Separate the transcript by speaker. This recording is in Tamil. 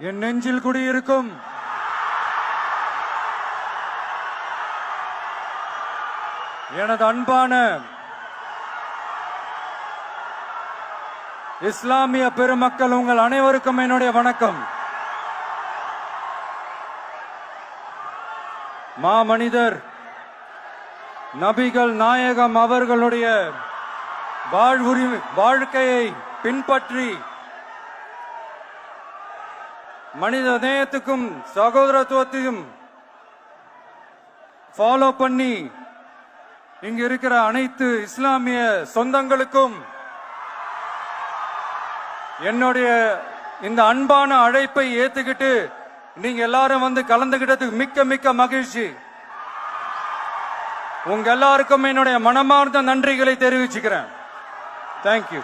Speaker 1: என் நெஞ்சில் குடியிருக்கும் எனது அன்பான இஸ்லாமிய பெருமக்கள், உங்கள் அனைவருக்கும் என்னுடைய வணக்கம். மாமனிதர் நபிகள் நாயகம் அவர்களுடைய வாழ்க்கையை பின்பற்றி மனித நேயத்துக்கும் சகோதரத்துவத்தையும் ஃபாலோ பண்ணி இங்க இருக்கிற அனைத்து இஸ்லாமிய சொந்தங்களுக்கும் என்னுடைய இந்த அன்பான அழைப்பை ஏத்துக்கிட்டு நீங்க எல்லாரும் வந்து கலந்துகிட்டதுக்கு மிக்க மிக்க மகிழ்ச்சி. உங்க எல்லாருக்கும் என்னுடைய மனமார்ந்த நன்றிகளை தெரிவிச்சுக்கிறேன். தேங்க்யூ.